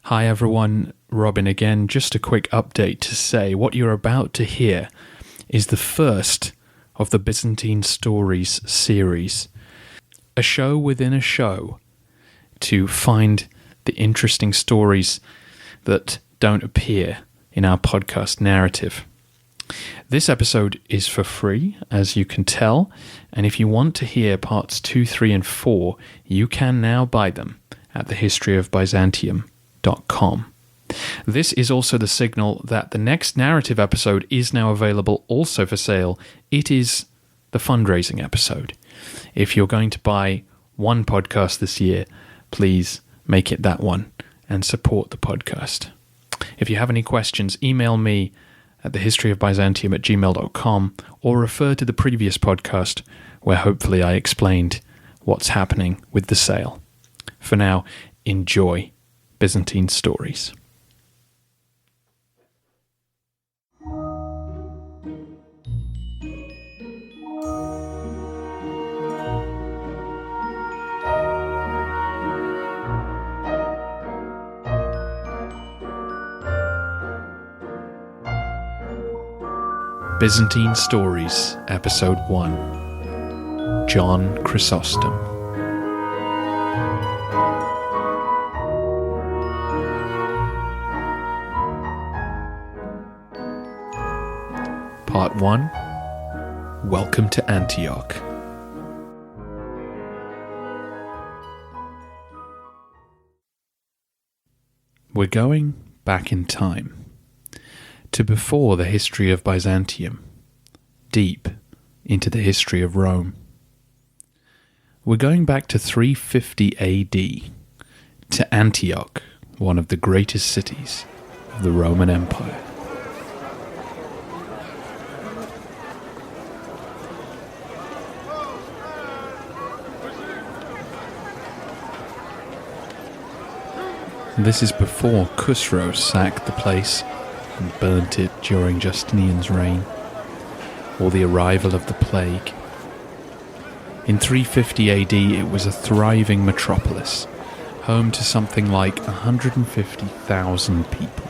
Hi everyone, Robin again. Just a quick update to say what you're about to hear is the first of the Byzantine Stories series. A show within a show to find the interesting stories that don't appear in our podcast narrative. This episode is for free, as you can tell, and if you want to hear parts 2, 3, and 4, you can now buy them at thehistoryofbyzantium.com. This is also the signal that the next narrative episode is now available also for sale. It is the fundraising episode. If you're going to buy one podcast this year, please make it that one and support the podcast. If you have any questions, email me at thehistoryofbyzantium@gmail.com or refer to the previous podcast where hopefully I explained what's happening with the sale. For now, enjoy Byzantine Stories. Byzantine Stories, Episode 1, John Chrysostom. Part 1, Welcome to Antioch. We're going back in time to before the history of Byzantium, deep into the history of Rome. We're going back to 350 AD, to Antioch, one of the greatest cities of the Roman Empire. This is before Khusro sacked the place and burnt it during Justinian's reign, or the arrival of the plague. In 350 AD it was a thriving metropolis, home to something like 150,000 people.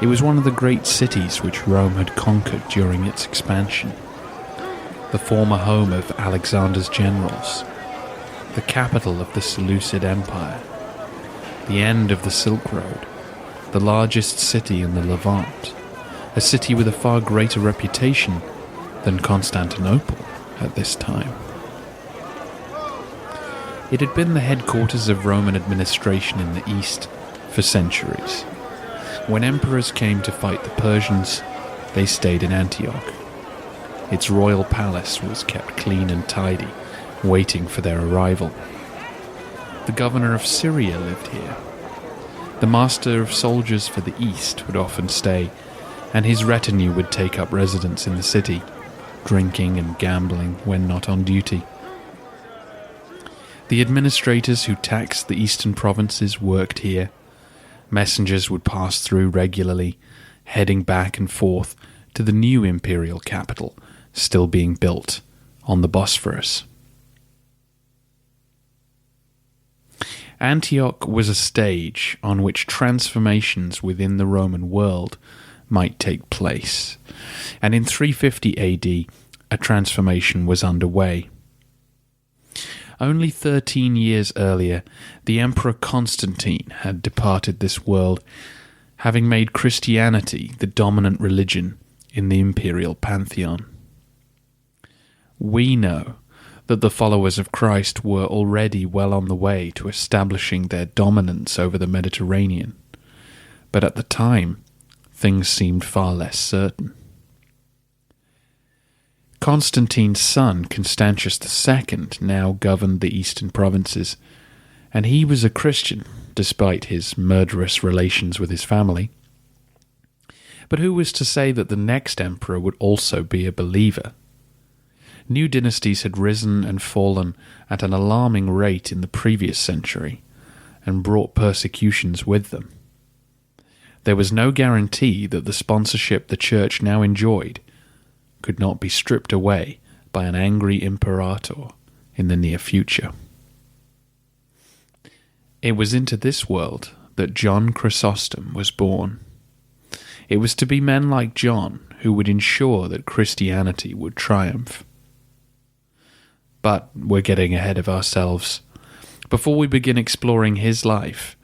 It was one of the great cities which Rome had conquered during its expansion, the former home of Alexander's generals, the capital of the Seleucid Empire, the end of the Silk Road, the largest city in the Levant, a city with a far greater reputation than Constantinople at this time. It had been the headquarters of Roman administration in the East for centuries. When emperors came to fight the Persians, they stayed in Antioch. Its royal palace was kept clean and tidy, waiting for their arrival. The governor of Syria lived here. The master of soldiers for the East would often stay, and his retinue would take up residence in the city, drinking and gambling when not on duty. The administrators who taxed the eastern provinces worked here. Messengers would pass through regularly, heading back and forth to the new imperial capital, still being built on the Bosphorus. Antioch was a stage on which transformations within the Roman world might take place, and in 350 AD a transformation was underway. Only 13 years earlier, the Emperor Constantine had departed this world, having made Christianity the dominant religion in the imperial pantheon. We know that the followers of Christ were already well on the way to establishing their dominance over the Mediterranean, but at the time, things seemed far less certain. Constantine's son, Constantius II, now governed the eastern provinces, and he was a Christian, despite his murderous relations with his family. But who was to say that the next emperor would also be a believer? New dynasties had risen and fallen at an alarming rate in the previous century, and brought persecutions with them. There was no guarantee that the sponsorship the Church now enjoyed could not be stripped away by an angry imperator in the near future. It was into this world that John Chrysostom was born. It was to be men like John who would ensure that Christianity would triumph. But we're getting ahead of ourselves. Before we begin exploring his life,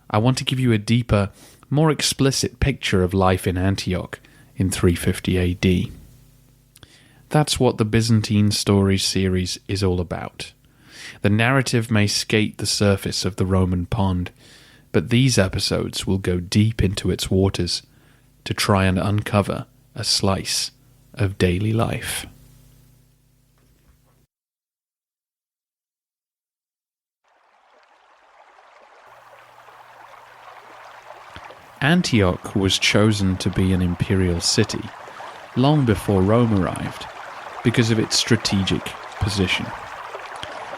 I want to give you a deeper, more explicit picture of life in Antioch in 350 AD. That's what the Byzantine Stories series is all about. The narrative may skate the surface of the Roman pond, but these episodes will go deep into its waters to try and uncover a slice of daily life. Antioch was chosen to be an imperial city long before Rome arrived because of its strategic position.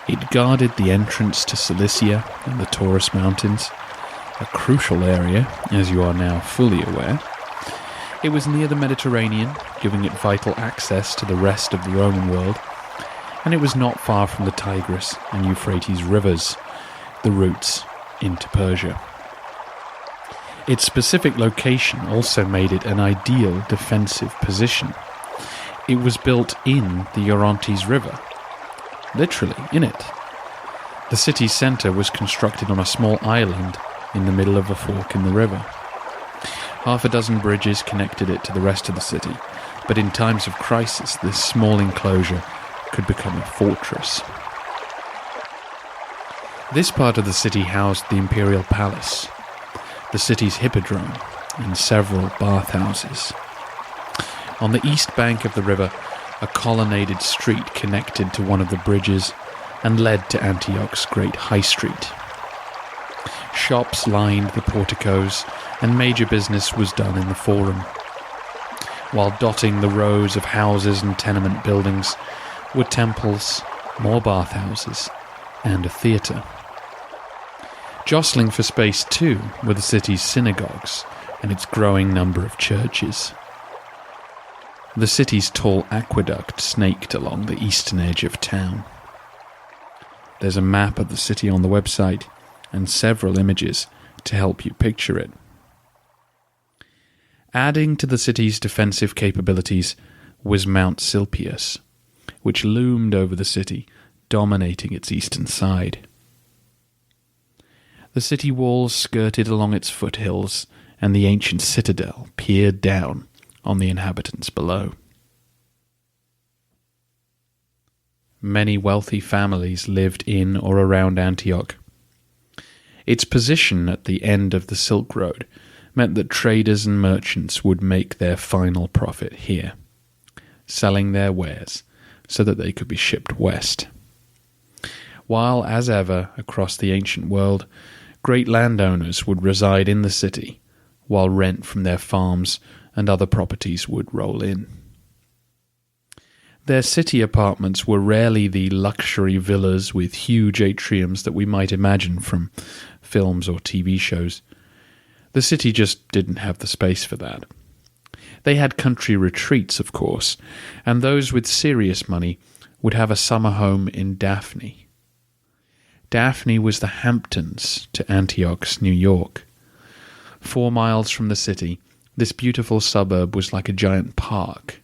It guarded the entrance to Cilicia and the Taurus Mountains, a crucial area, as you are now fully aware. It was near the Mediterranean, giving it vital access to the rest of the Roman world, and it was not far from the Tigris and Euphrates rivers, the routes into Persia. Its specific location also made it an ideal defensive position. It was built in the Orontes River, literally in it. The city's centre was constructed on a small island in the middle of a fork in the river. Half a dozen bridges connected it to the rest of the city, but in times of crisis, this small enclosure could become a fortress. This part of the city housed the imperial palace, the city's hippodrome, and several bathhouses. On the east bank of the river, a colonnaded street connected to one of the bridges and led to Antioch's great high street. Shops lined the porticos, and major business was done in the forum, while dotting the rows of houses and tenement buildings were temples, more bathhouses, and a theatre. Jostling for space too were the city's synagogues and its growing number of churches. The city's tall aqueduct snaked along the eastern edge of town. There's a map of the city on the website and several images to help you picture it. Adding to the city's defensive capabilities was Mount Silpius, which loomed over the city, dominating its eastern side. The city walls skirted along its foothills, and the ancient citadel peered down on the inhabitants below. Many wealthy families lived in or around Antioch. Its position at the end of the Silk Road meant that traders and merchants would make their final profit here, selling their wares so that they could be shipped west. While, as ever, across the ancient world, great landowners would reside in the city, while rent from their farms and other properties would roll in. Their city apartments were rarely the luxury villas with huge atriums that we might imagine from films or TV shows. The city just didn't have the space for that. They had country retreats, of course, and those with serious money would have a summer home in Daphne. Daphne was the Hamptons to Antioch's New York. 4 miles from the city, this beautiful suburb was like a giant park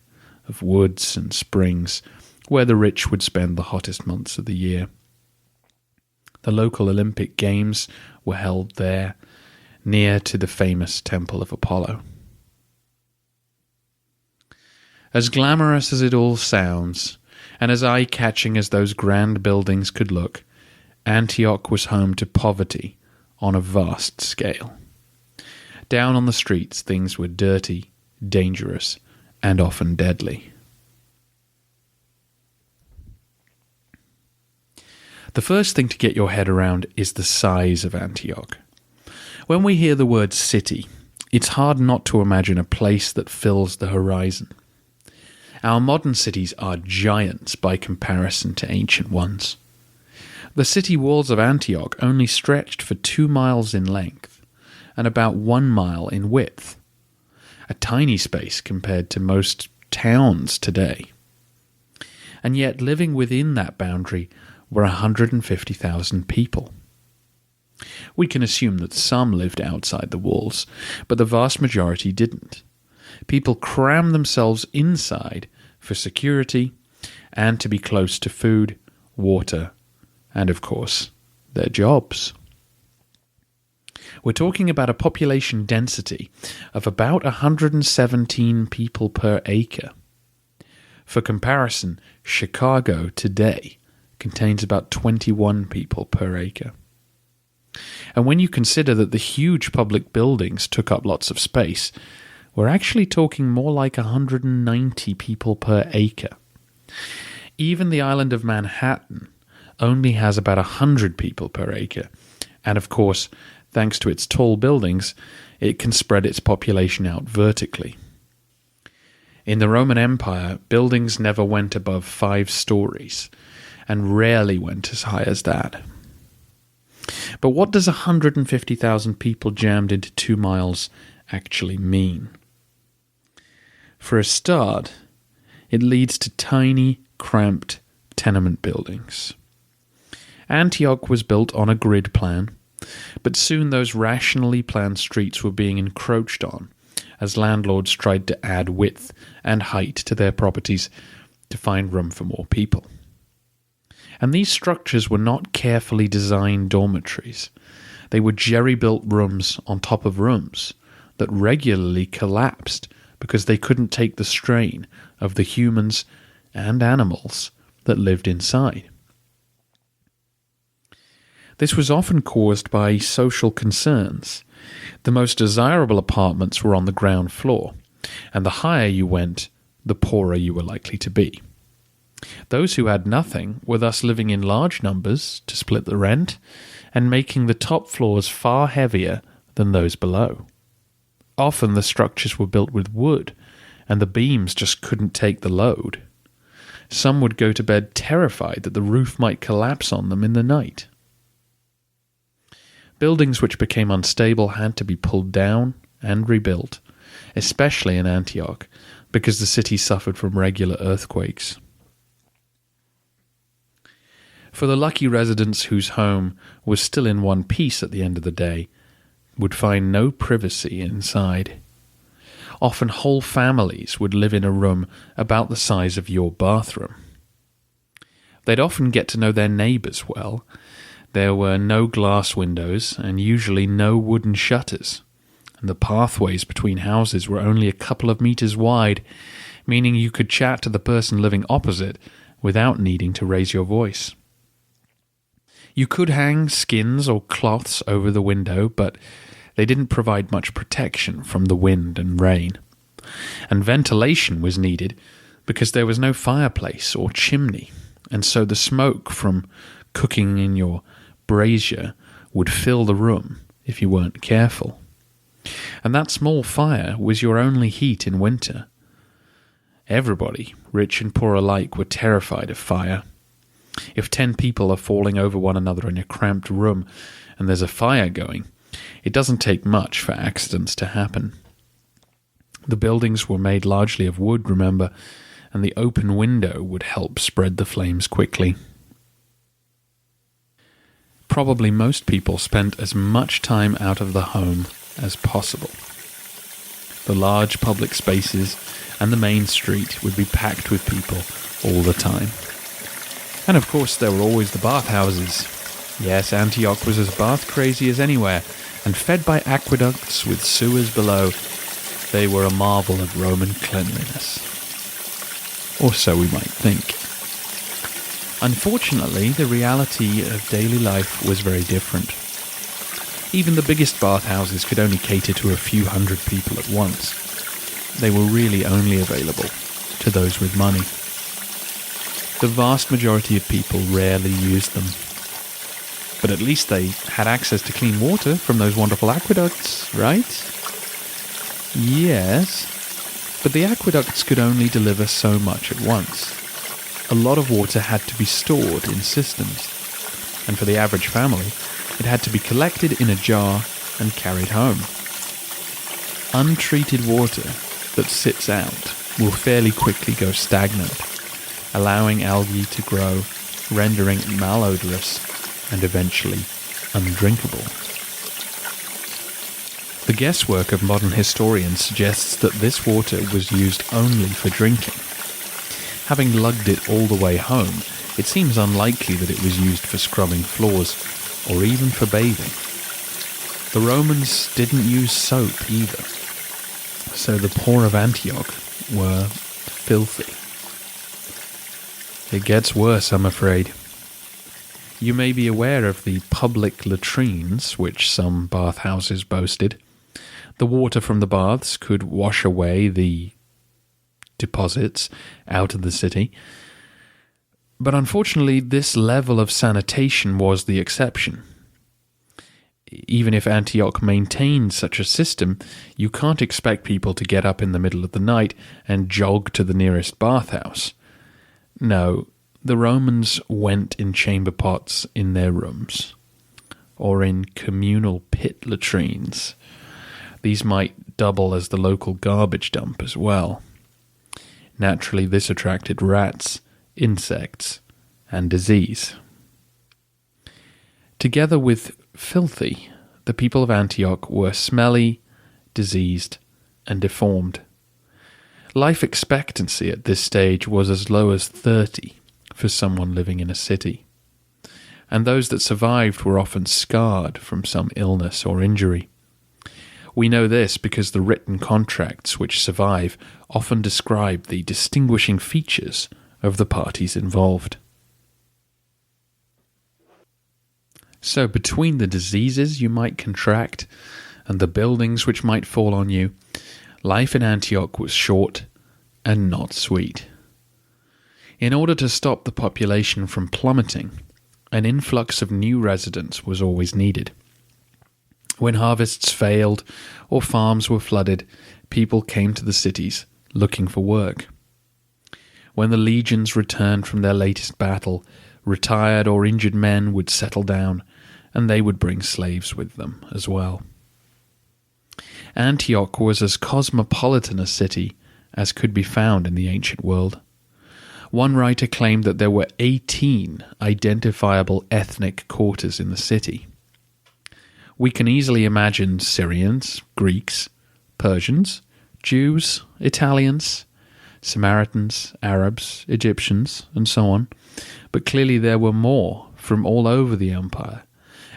of woods and springs where the rich would spend the hottest months of the year. The local Olympic Games were held there, near to the famous Temple of Apollo. As glamorous as it all sounds, and as eye-catching as those grand buildings could look, Antioch was home to poverty on a vast scale. Down on the streets, things were dirty, dangerous, and often deadly. The first thing to get your head around is the size of Antioch. When we hear the word city, it's hard not to imagine a place that fills the horizon. Our modern cities are giants by comparison to ancient ones. The city walls of Antioch only stretched for 2 miles in length and about 1 mile in width, a tiny space compared to most towns today. And yet living within that boundary were 150,000 people. We can assume that some lived outside the walls, but the vast majority didn't. People crammed themselves inside for security and to be close to food, water, and of course, their jobs. We're talking about a population density of about 117 people per acre. For comparison, Chicago today contains about 21 people per acre. And when you consider that the huge public buildings took up lots of space, we're actually talking more like 190 people per acre. Even the island of Manhattan only has about 100 people per acre, and of course, thanks to its tall buildings, it can spread its population out vertically. In the Roman Empire, buildings never went above 5 stories, and rarely went as high as that. But what does 150,000 people jammed into 2 miles actually mean? For a start, it leads to tiny, cramped tenement buildings. Antioch was built on a grid plan, but soon those rationally planned streets were being encroached on as landlords tried to add width and height to their properties to find room for more people. And these structures were not carefully designed dormitories. They were jerry-built rooms on top of rooms that regularly collapsed because they couldn't take the strain of the humans and animals that lived inside. This was often caused by social concerns. The most desirable apartments were on the ground floor, and the higher you went, the poorer you were likely to be. Those who had nothing were thus living in large numbers to split the rent, and making the top floors far heavier than those below. Often the structures were built with wood, and the beams just couldn't take the load. Some would go to bed terrified that the roof might collapse on them in the night. Buildings which became unstable had to be pulled down and rebuilt, especially in Antioch, because the city suffered from regular earthquakes. For the lucky residents whose home was still in one piece at the end of the day, would find no privacy inside. Often whole families would live in a room about the size of your bathroom. They'd often get to know their neighbours well. There were no glass windows and usually no wooden shutters, and the pathways between houses were only a couple of meters wide, meaning you could chat to the person living opposite without needing to raise your voice. You could hang skins or cloths over the window, but they didn't provide much protection from the wind and rain. And ventilation was needed because there was no fireplace or chimney, and so the smoke from cooking in your brazier would fill the room if you weren't careful. And that small fire was your only heat in winter. Everybody, rich and poor alike, were terrified of fire. If 10 people are falling over one another in a cramped room and there's a fire going, it doesn't take much for accidents to happen. The buildings were made largely of wood, remember, and the open window would help spread the flames quickly. Probably most people spent as much time out of the home as possible. The large public spaces and the main street would be packed with people all the time. And of course there were always the bathhouses. Yes, Antioch was as bath crazy as anywhere, and fed by aqueducts with sewers below, they were a marvel of Roman cleanliness. Or so we might think. Unfortunately, the reality of daily life was very different. Even the biggest bathhouses could only cater to a few hundred people at once. They were really only available to those with money. The vast majority of people rarely used them. But at least they had access to clean water from those wonderful aqueducts, right? Yes, but the aqueducts could only deliver so much at once. A lot of water had to be stored in systems, and for the average family, it had to be collected in a jar and carried home. Untreated water that sits out will fairly quickly go stagnant, allowing algae to grow, rendering it malodorous, and eventually undrinkable. The guesswork of modern historians suggests that this water was used only for drinking. Having lugged it all the way home, it seems unlikely that it was used for scrubbing floors or even for bathing. The Romans didn't use soap either, so the poor of Antioch were filthy. It gets worse, I'm afraid. You may be aware of the public latrines which some bathhouses boasted. The water from the baths could wash away the deposits out of the city. But unfortunately, this level of sanitation was the exception. Even if Antioch maintained such a system, you can't expect people to get up in the middle of the night and jog to the nearest bathhouse. No, the Romans went in chamber pots in their rooms, or in communal pit latrines. These might double as the local garbage dump as well. Naturally, this attracted rats, insects, and disease. Together with filthy, the people of Antioch were smelly, diseased, and deformed. Life expectancy at this stage was as low as 30 for someone living in a city, and those that survived were often scarred from some illness or injury. We know this because the written contracts which survive often describe the distinguishing features of the parties involved. So between the diseases you might contract and the buildings which might fall on you, life in Antioch was short and not sweet. In order to stop the population from plummeting, an influx of new residents was always needed. When harvests failed or farms were flooded, people came to the cities looking for work. When the legions returned from their latest battle, retired or injured men would settle down, and they would bring slaves with them as well. Antioch was as cosmopolitan a city as could be found in the ancient world. One writer claimed that there were 18 identifiable ethnic quarters in the city. We can easily imagine Syrians, Greeks, Persians, Jews, Italians, Samaritans, Arabs, Egyptians, and so on. But clearly there were more from all over the empire,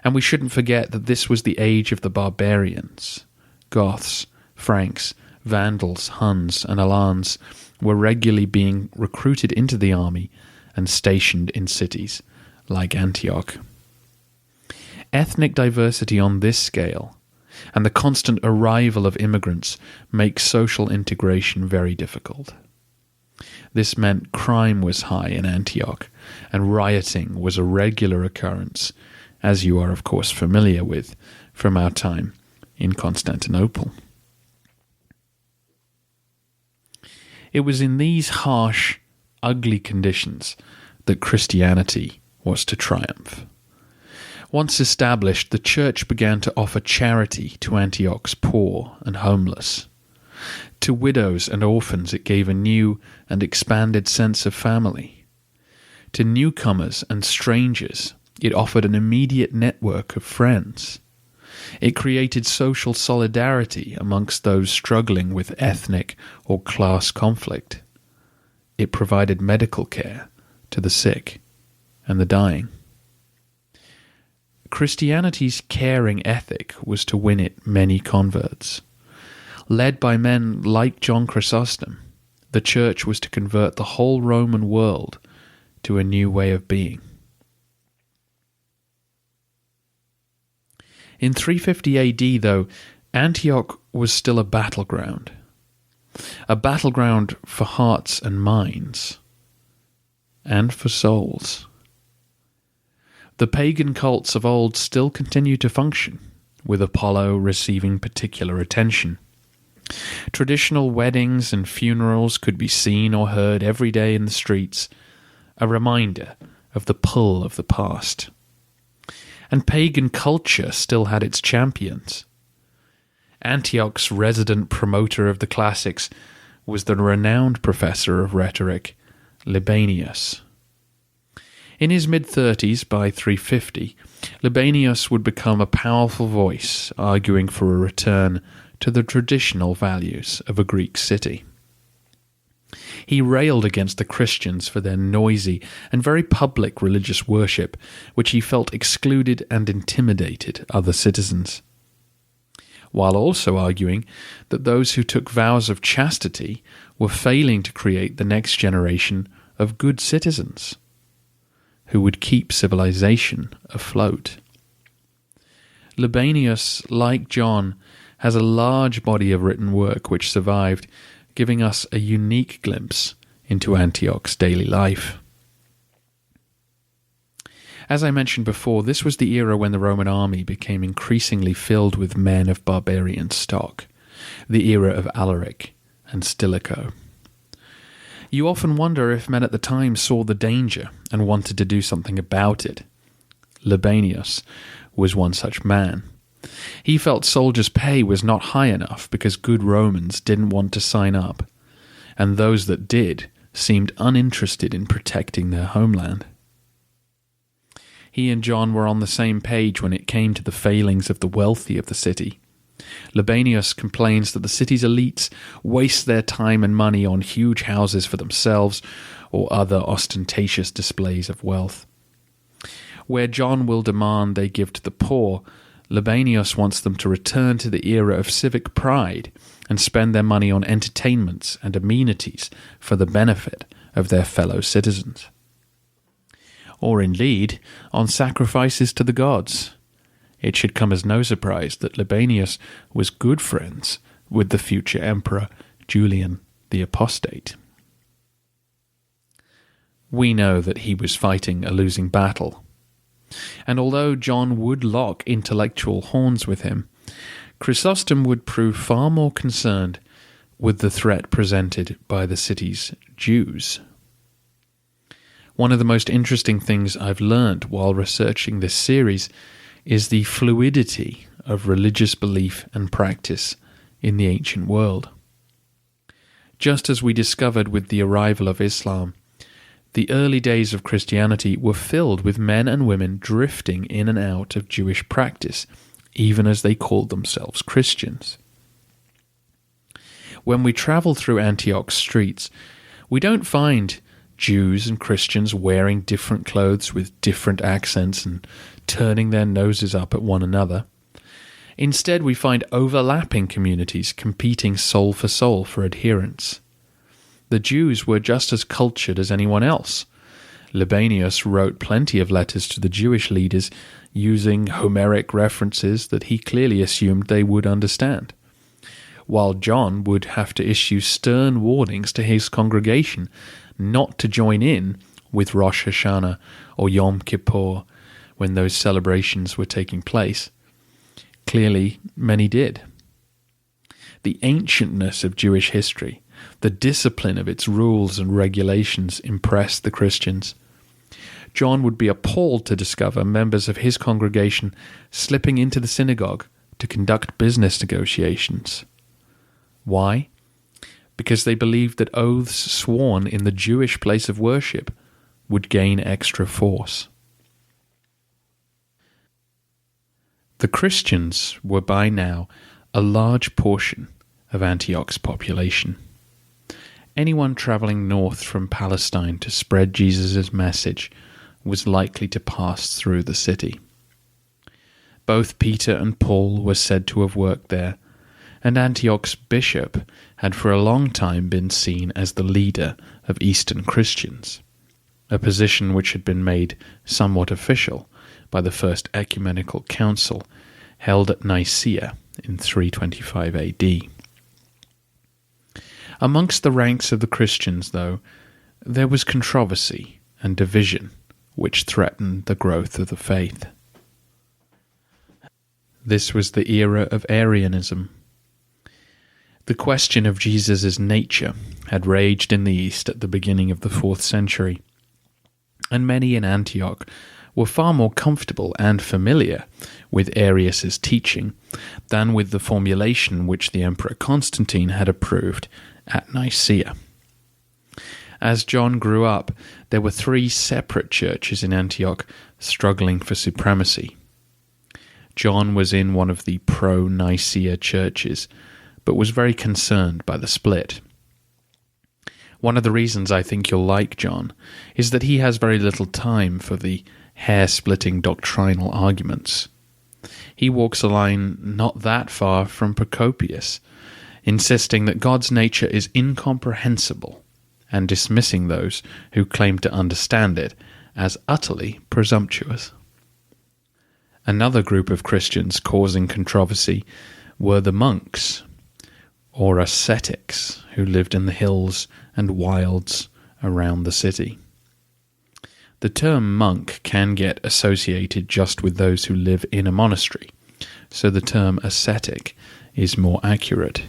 and we shouldn't forget that this was the age of the barbarians. Goths, Franks, Vandals, Huns, and Alans were regularly being recruited into the army and stationed in cities like Antioch. Ethnic diversity on this scale and the constant arrival of immigrants makes social integration very difficult. This meant crime was high in Antioch, and rioting was a regular occurrence, as you are of course familiar with from our time in Constantinople. It was in these harsh, ugly conditions that Christianity was to triumph. Once established, the church began to offer charity to Antioch's poor and homeless. To widows and orphans it gave a new and expanded sense of family. To newcomers and strangers it offered an immediate network of friends. It created social solidarity amongst those struggling with ethnic or class conflict. It provided medical care to the sick and the dying. Christianity's caring ethic was to win it many converts. Led by men like John Chrysostom, the church was to convert the whole Roman world to a new way of being. In 350 AD, though, Antioch was still a battleground for hearts and minds, and for souls. The pagan cults of old still continued to function, with Apollo receiving particular attention. Traditional weddings and funerals could be seen or heard every day in the streets, a reminder of the pull of the past. And pagan culture still had its champions. Antioch's resident promoter of the classics was the renowned professor of rhetoric, Libanius. In his mid-30s, by 350, Libanius would become a powerful voice arguing for a return to the traditional values of a Greek city. He railed against the Christians for their noisy and very public religious worship, which he felt excluded and intimidated other citizens, while also arguing that those who took vows of chastity were failing to create the next generation of good citizens who would keep civilization afloat. Libanius, like John, has a large body of written work which survived, giving us a unique glimpse into Antioch's daily life. As I mentioned before, this was the era when the Roman army became increasingly filled with men of barbarian stock, the era of Alaric and Stilicho. You often wonder if men at the time saw the danger and wanted to do something about it. Libanius was one such man. He felt soldiers' pay was not high enough because good Romans didn't want to sign up, and those that did seemed uninterested in protecting their homeland. He and John were on the same page when it came to the failings of the wealthy of the city. Libanius complains that the city's elites waste their time and money on huge houses for themselves or other ostentatious displays of wealth. Where John will demand they give to the poor, Libanius wants them to return to the era of civic pride and spend their money on entertainments and amenities for the benefit of their fellow citizens. Or indeed, on sacrifices to the gods. It should come as no surprise that Libanius was good friends with the future emperor Julian the Apostate. We know that he was fighting a losing battle. And although John would lock intellectual horns with him, Chrysostom would prove far more concerned with the threat presented by the city's Jews. One of the most interesting things I've learned while researching this series is the fluidity of religious belief and practice in the ancient world. Just as we discovered with the arrival of Islam, the early days of Christianity were filled with men and women drifting in and out of Jewish practice, even as they called themselves Christians. When we travel through Antioch's streets, we don't find Jews and Christians wearing different clothes with different accents and turning their noses up at one another. Instead, we find overlapping communities competing soul for adherence. The Jews were just as cultured as anyone else. Libanius wrote plenty of letters to the Jewish leaders using Homeric references that he clearly assumed they would understand, while John would have to issue stern warnings to his congregation not to join in with Rosh Hashanah or Yom Kippur when those celebrations were taking place. Clearly, many did. The ancientness of Jewish history, the discipline of its rules and regulations impressed the Christians. John would be appalled to discover members of his congregation slipping into the synagogue to conduct business negotiations. Why? Because they believed that oaths sworn in the Jewish place of worship would gain extra force. The Christians were by now a large portion of Antioch's population. Anyone traveling north from Palestine to spread Jesus' message was likely to pass through the city. Both Peter and Paul were said to have worked there, and Antioch's bishop had for a long time been seen as the leader of Eastern Christians, a position which had been made somewhat official by the First Ecumenical Council held at Nicaea in 325 AD. Amongst the ranks of the Christians, though, there was controversy and division which threatened the growth of the faith. This was the era of Arianism. The question of Jesus' nature had raged in the East at the beginning of the 4th century, and many in Antioch were far more comfortable and familiar with Arius' teaching than with the formulation which the Emperor Constantine had approved at Nicaea. As John grew up, there were 3 separate churches in Antioch struggling for supremacy. John was in one of the pro-Nicaea churches, but was very concerned by the split. One of the reasons I think you'll like John is that he has very little time for the hair-splitting doctrinal arguments. He walks a line not that far from Procopius, insisting that God's nature is incomprehensible and dismissing those who claim to understand it as utterly presumptuous. Another group of Christians causing controversy were the monks, or ascetics, who lived in the hills and wilds around the city. The term monk can get associated just with those who live in a monastery, so the term ascetic is more accurate.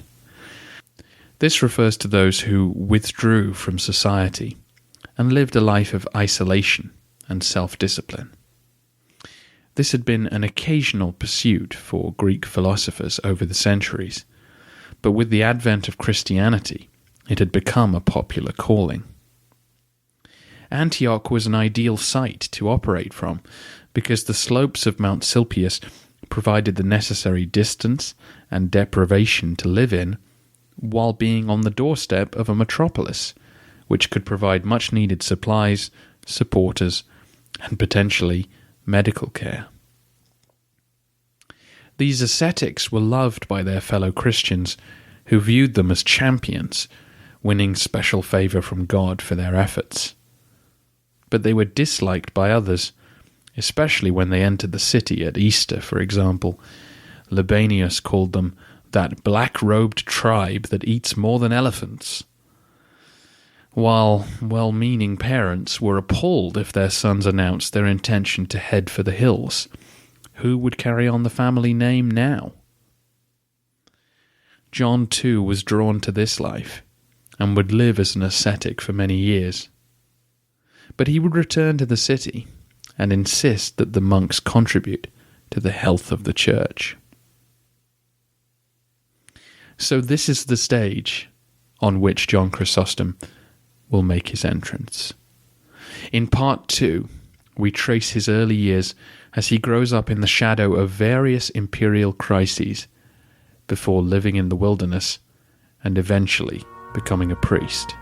This refers to those who withdrew from society and lived a life of isolation and self-discipline. This had been an occasional pursuit for Greek philosophers over the centuries, but with the advent of Christianity, it had become a popular calling. Antioch was an ideal site to operate from because the slopes of Mount Silpius provided the necessary distance and deprivation to live in while being on the doorstep of a metropolis, which could provide much-needed supplies, supporters, and potentially medical care. These ascetics were loved by their fellow Christians, who viewed them as champions, winning special favour from God for their efforts. But they were disliked by others, especially when they entered the city at Easter, for example. Libanius called them that black-robed tribe that eats more than elephants, while well-meaning parents were appalled if their sons announced their intention to head for the hills. Who would carry on the family name now? John too was drawn to this life, and would live as an ascetic for many years. But he would return to the city and insist that the monks contribute to the health of the church. So this is the stage on which John Chrysostom will make his entrance. In part 2, we trace his early years as he grows up in the shadow of various imperial crises before living in the wilderness and eventually becoming a priest.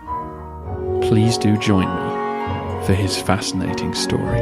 Please do join me for his fascinating story.